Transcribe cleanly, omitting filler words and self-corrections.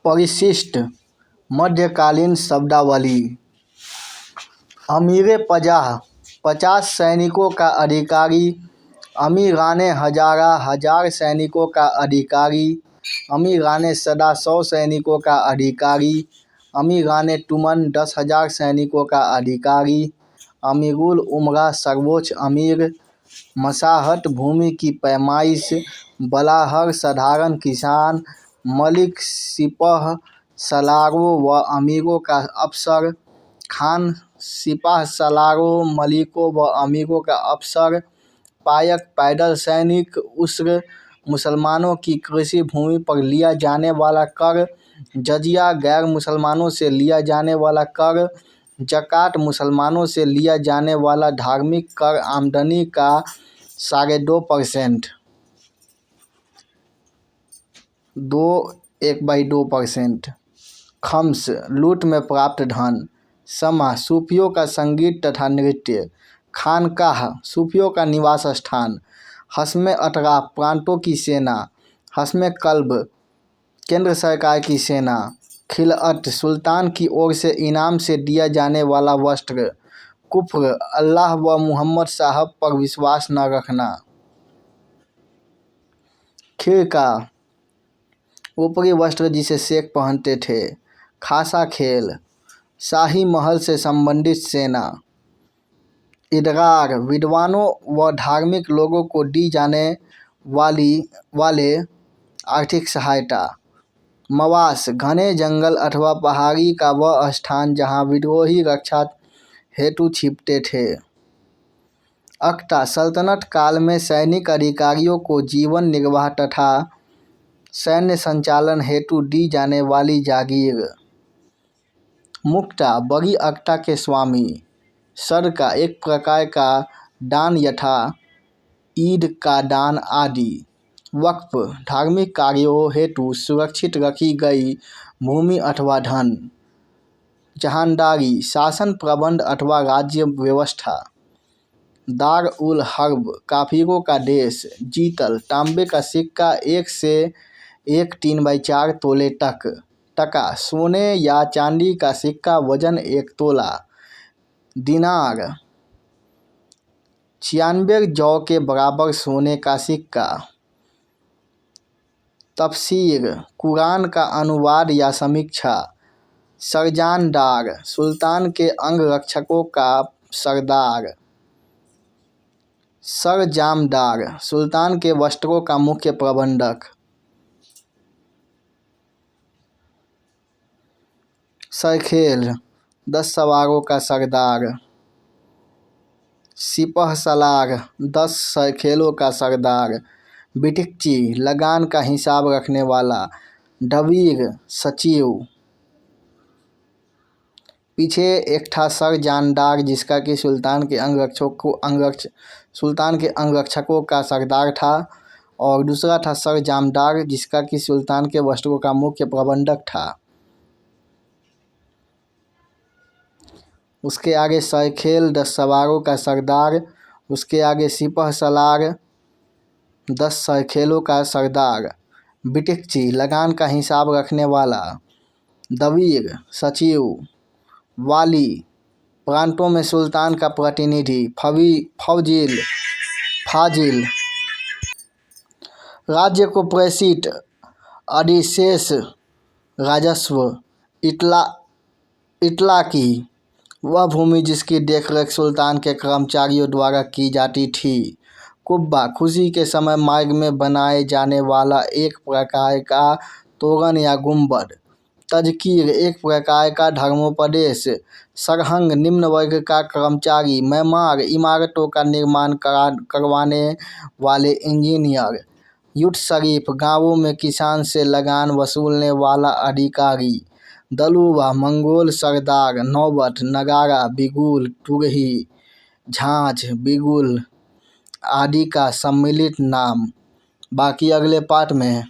परिशिष्ट मध्यकालीन शब्दावली। अमीरे 50 सैनिकों का अधिकारी। अमीराने हजारा 1000 सैनिकों का अधिकारी। अमीराने सदा 100 सैनिकों का अधिकारी। अमीराने तुमन 10,000 सैनिकों का अधिकारी। अमीरुल उमरा सर्वोच्च अमीर। मसाहत भूमि की पैमाइश। बलाहर साधारण किसान। मलिक सिपह सलारों व अमीरों का अफसर। खान सिपाह सलारों मलिकों व अमीरों का अफसर। पायक पैदल सैनिक। उस्र मुसलमानों की कृषि भूमि पर लिया जाने वाला कर। जजिया गैर मुसलमानों से लिया जाने वाला कर। ज़कात मुसलमानों से लिया जाने वाला धार्मिक कर आमदनी का 2.5%। 1/2%। खम्स लूट में प्राप्त धन। समा सूफियों का संगीत तथा नृत्य। खानकाह सूफियों का निवास स्थान। हस्मे अतराफ प्रांतों की सेना। हस्मे कल्ब केंद्र सरकार की सेना। खिलअत सुल्तान की ओर से इनाम से दिया जाने वाला वस्त्र। कुफ्र अल्लाह व मुहम्मद साहब पर विश्वास न रखना। खिरका ऊपरी वस्त्र जिसे शेख पहनते थे। खासा खेल शाही महल से संबंधित सेना। इदरार विद्वानों व धार्मिक लोगों को दी जाने वाले आर्थिक सहायता। मवास घने जंगल अथवा पहाड़ी का वह स्थान जहाँ विद्रोही रक्षा हेतु छिपते थे। अख्ता सल्तनत काल में सैनिक अधिकारियों को जीवन निर्वाह तथा सैन्य संचालन हेतु दी जाने वाली जागीर। मुक्ता बड़ी अख्ता के स्वामी। सदका एक प्रकार का दान यथा ईद का दान आदि। वक्फ धार्मिक कार्यों हेतु सुरक्षित रखी गई भूमि अथवा धन। जहानदारी शासन प्रबंध अथवा राज्य व्यवस्था। दार उल हर्ब काफिरों का देश। जीतल तांबे का सिक्का 1 से 1/3/4 तोले तक। टका सोने या चांदी का सिक्का वजन 1 तोला। दिनार 96 जौ के बराबर सोने का सिक्का। तफसीर कुरान का अनुवाद या समीक्षा। सरजानदार सुल्तान के अंगरक्षकों का सरदार। सरजामदार सुल्तान के वस्त्रों का मुख्य प्रबंधक। सरखेल 10 सवारों का सरदार। सिपह सलार 10 सरखेलों का सरदार। बिटिकची लगान का हिसाब रखने वाला। डवीर सचिव। पीछे एक था सरजानदार जिसका कि सुल्तान के अंगरक्षकों का सरदार था और दूसरा था सरजामदार जिसका कि सुल्तान के वस्त्रों का मुख्य प्रबंधक था। उसके आगे सरखेल 10 सवारों का सरदार। उसके आगे सिपह सलार 10 सरखेलों का सरदार। बिटिकची लगान का हिसाब रखने वाला। दवीर सचिव। वाली प्रांतों में सुल्तान का प्रतिनिधि। फाजिल राज्य को प्रेषित अधिशेष राजस्व। इतलाकी वह भूमि जिसकी देखरेख सुल्तान के कर्मचारियों द्वारा की जाती थी। कुब्बा खुशी के समय मार्ग में बनाए जाने वाला एक प्रकार का तोरण या गुंबद। तजकीर एक प्रकार का धर्मोपदेश। सरहंग निम्न वर्ग का कर्मचारी। मैमार इमारतों का निर्माण करवाने वाले इंजीनियर। युट शरीफ गांवों में किसान से लगान वसूलने वाला अधिकारी। दलुवा मंगोल सरदार। नौबत नगारा बिगुल तुरही झांझ बिगुल आदि का सम्मिलित नाम। बाकी अगले पार्ट में है।